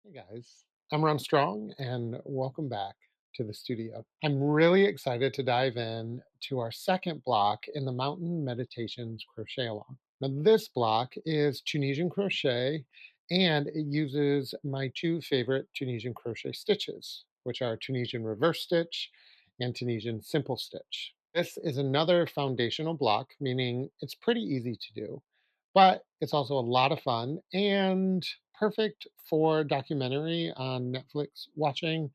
Hey guys, I'm rohnstrong and welcome back to the studio. I'm really excited to dive in to our second block in the Mountain Meditations Crochet-Along. Now, this block is Tunisian crochet and it uses my two favorite Tunisian crochet stitches, which are Tunisian reverse stitch and Tunisian simple stitch. This is another foundational block, meaning it's pretty easy to do, but it's also a lot of fun and perfect for documentary on Netflix watching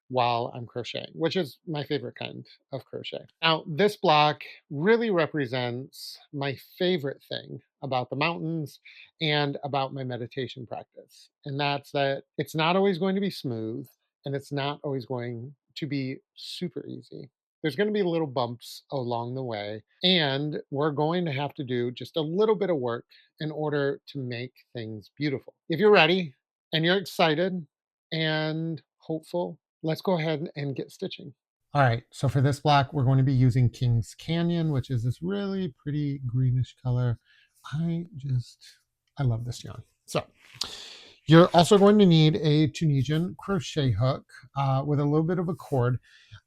while I'm crocheting, which is my favorite kind of crochet. Now, this block really represents my favorite thing about the mountains and about my meditation practice. And that's that it's not always going to be smooth and it's not always going to be super easy. There's going to be little bumps along the way, and we're going to have to do just a little bit of work in order to make things beautiful. If you're ready and you're excited and hopeful, let's go ahead and get stitching. All right, so for this block, we're going to be using King's Canyon, which is this really pretty greenish color. I love this yarn. So you're also going to need a Tunisian crochet hook with a little bit of a cord.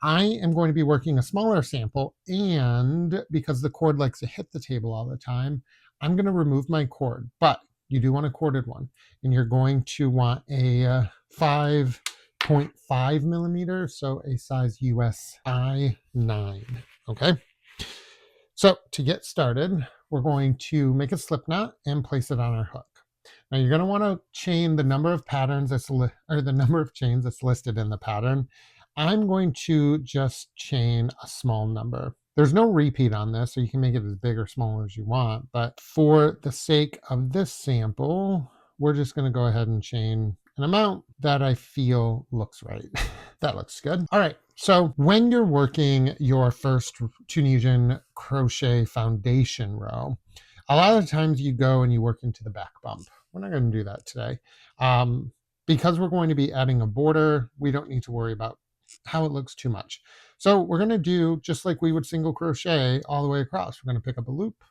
I am going to be working a smaller sample, and because the cord likes to hit the table all the time, I'm going to remove my cord, but you do want a corded one, and you're going to want a 5.5 millimeters, so a size USI 9. Okay, so to get started, we're going to make a slip knot and place it on our hook. Now you're going to want to chain the number of patterns or the number of chains that's listed in the pattern. I'm going to just chain a small number. There's no repeat on this, so you can make it as big or small as you want. But for the sake of this sample, we're just going to go ahead and chain an amount that I feel looks right. That looks good. All right. So when you're working your first Tunisian crochet foundation row, a lot of times you go and you work into the back bump. We're not going to do that today. Because we're going to be adding a border, we don't need to worry about how it looks too much. So we're going to do just like we would single crochet all the way across. We're going to pick up a loop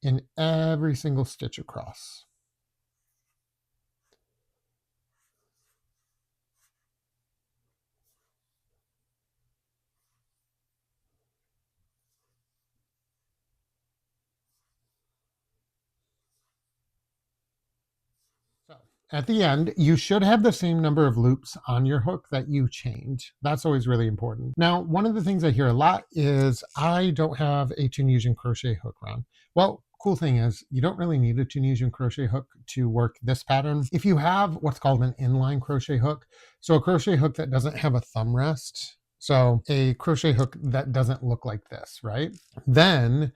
in every single stitch across. So at the end, you should have the same number of loops on your hook that you chained. That's always really important. Now, one of the things I hear a lot is I don't have a Tunisian crochet hook run. Well, cool thing is you don't really need a Tunisian crochet hook to work this pattern. If you have what's called an inline crochet hook, so a crochet hook that doesn't have a thumb rest, so a crochet hook that doesn't look like this, right? Then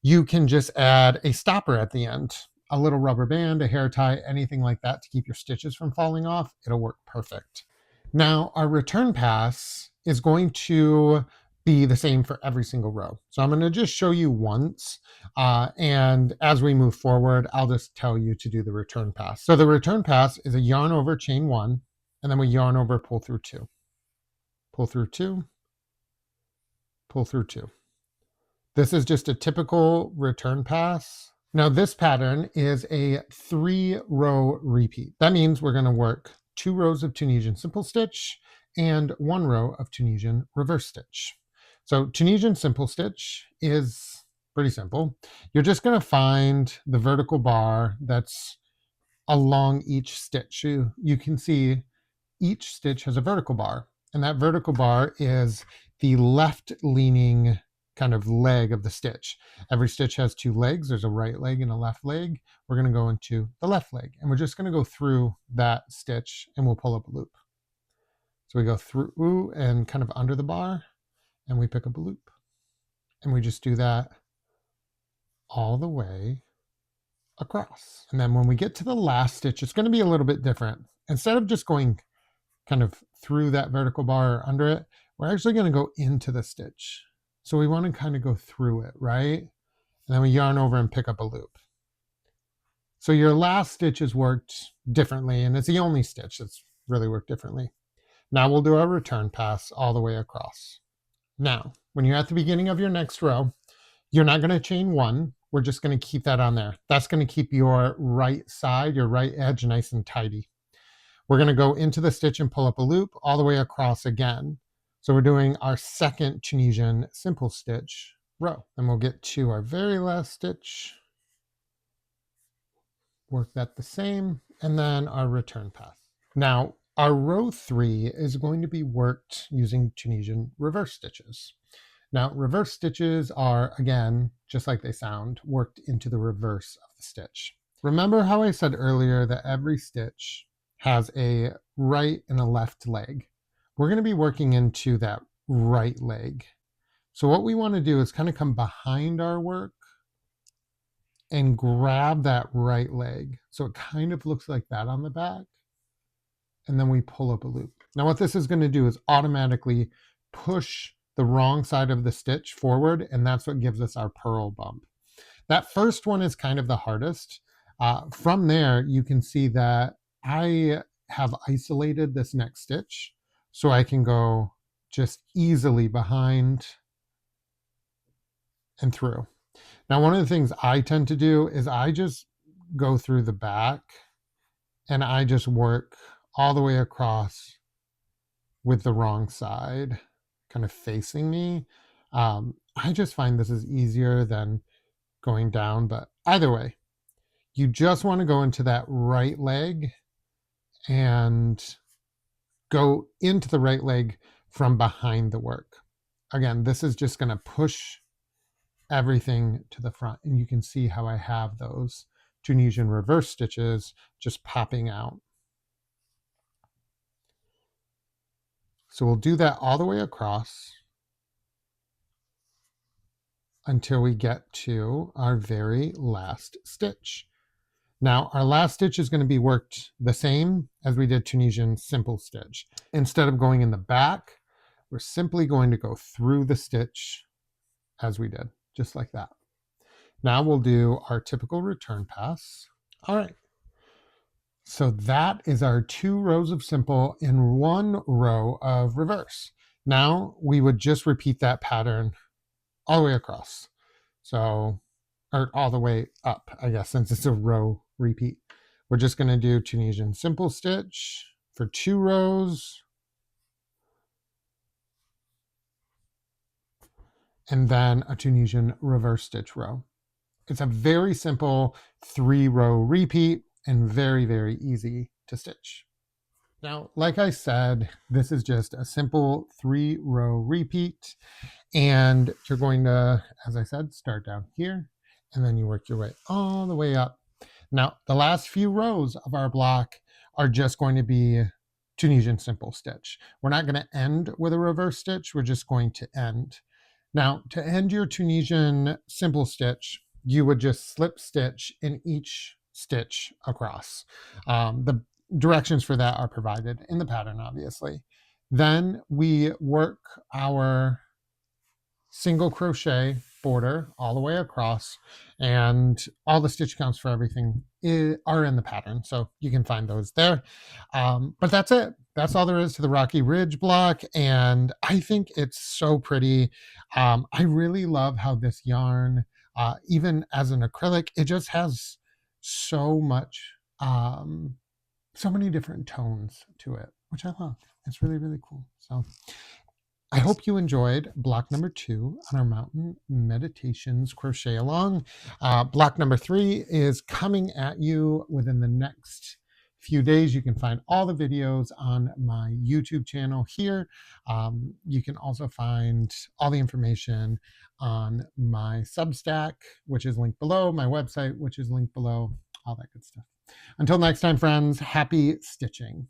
you can just add a stopper at the end, a little rubber band, a hair tie, anything like that to keep your stitches from falling off. It'll work perfect. Now, our return pass is going to be the same for every single row. So I'm going to just show you once. And as we move forward, I'll just tell you to do the return pass. So the return pass is a yarn over chain 1, and then we yarn over, pull through 2. Pull through 2. Pull through 2. This is just a typical return pass. Now this pattern is a 3-row repeat. That means we're going to work 2 rows of Tunisian simple stitch and 1 row of Tunisian reverse stitch. So Tunisian simple stitch is pretty simple. You're just going to find the vertical bar that's along each stitch. You can see each stitch has a vertical bar, and that vertical bar is the left leaning kind of leg of the stitch. Every stitch has 2 legs. There's a right leg and a left leg. We're going to go into the left leg, and we're just going to go through that stitch, and we'll pull up a loop. So we go through and kind of under the bar, and we pick up a loop, and we just do that all the way across. And then when we get to the last stitch, it's going to be a little bit different. Instead of just going kind of through that vertical bar or under it, we're actually going to go into the stitch. So we want to kind of go through it, right? And then we yarn over and pick up a loop. So your last stitch is worked differently, and it's the only stitch that's really worked differently. Now we'll do our return pass all the way across. Now, when you're at the beginning of your next row, you're not going to chain 1. We're just going to keep that on there. That's going to keep your right side, your right edge nice and tidy. We're going to go into the stitch and pull up a loop all the way across again. So we're doing our second Tunisian simple stitch row. And we'll get to our very last stitch, work that the same, and then our return path. Now, our row 3 is going to be worked using Tunisian reverse stitches. Now, reverse stitches are, again, just like they sound, worked into the reverse of the stitch. Remember how I said earlier that every stitch has a right and a left leg? We're going to be working into that right leg. So what we want to do is kind of come behind our work and grab that right leg. So it kind of looks like that on the back. And then we pull up a loop. Now what this is going to do is automatically push the wrong side of the stitch forward, and that's what gives us our purl bump. That first one is kind of the hardest. From there, you can see that I have isolated this next stitch, so I can go just easily behind and through. Now, one of the things I tend to do is I just go through the back and I just work all the way across with the wrong side kind of facing me. I just find this is easier than going down, but either way, you just want to go into that right leg and go into the right leg from behind the work. Again, this is just going to push everything to the front, and you can see how I have those Tunisian reverse stitches just popping out. So we'll do that all the way across until we get to our very last stitch. Now, our last stitch is going to be worked the same as we did Tunisian simple stitch. Instead of going in the back, we're simply going to go through the stitch as we did, just like that. Now we'll do our typical return pass. All right. So that is our 2 rows of simple in 1 row of reverse. Now we would just repeat that pattern all the way across. So, or all the way up, I guess, since it's a row repeat. We're just going to do Tunisian simple stitch for 2 rows. And then a Tunisian reverse stitch row. It's a very simple 3-row repeat and very, very easy to stitch. Now, like I said, this is just a simple 3-row repeat. And you're going to, as I said, start down here, and then you work your way all the way up. Now, the last few rows of our block are just going to be Tunisian simple stitch. We're not going to end with a reverse stitch. We're just going to end. Now, to end your Tunisian simple stitch, you would just slip stitch in each stitch across. The directions for that are provided in the pattern, obviously. Then we work our single crochet border all the way across, and all the stitch counts for everything are in the pattern, so you can find those there. But that's it. That's all there is to the Rocky Ridge block, and I think it's so pretty. I really love how this yarn, even as an acrylic, it just has so much, so many different tones to it, which I love. It's really, really cool. So I hope you enjoyed block number 2 on our Mountain Meditations Crochet-Along. Block number 3 is coming at you within the next few days. You can find all the videos on my YouTube channel here. You can also find all the information on my Substack, which is linked below, my website, which is linked below, all that good stuff. Until next time, friends, happy stitching.